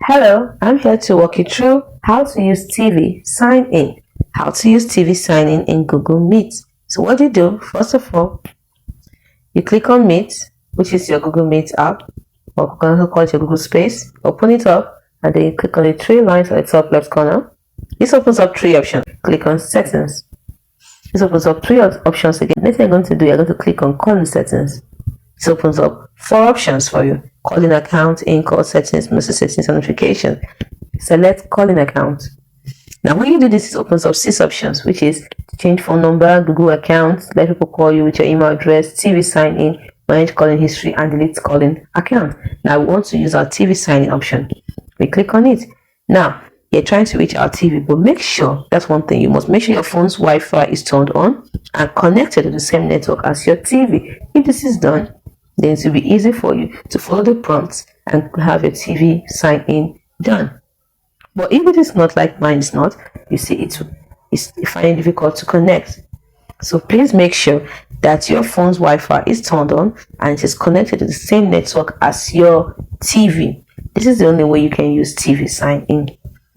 Hello, I'm here to walk you through how to use TV sign in. How to use TV sign in Google Meet. So what you do, first of all, you click on Meet, which is your Google Meet app, or you can also call it your Google Space. Open it up, and then you click on the three lines at the top left corner. This opens up three options. Click on Settings. This opens up three options again. Next thing you're going to do, you're going to click on Calling Settings. This opens up four options for you: calling account, in-call settings, message settings, and notification. Select calling account. Now when you do this, it opens up six options, which is change phone number, Google account, let people call you with your email address, TV sign in, manage calling history, and delete calling account. Now we want to use our TV sign in option. We click on it. Now you're trying to reach our TV, but make sure, that's one thing, you must make sure your phone's Wi-Fi is turned on and connected to the same network as your TV. If this is done, then it will be easy for you to follow the prompts and have your TV sign in done. But if it is not, like mine is not, you see it's finding it difficult to connect. So please make sure that your phone's Wi-Fi is turned on and it is connected to the same network as your TV. This is the only way you can use TV sign in.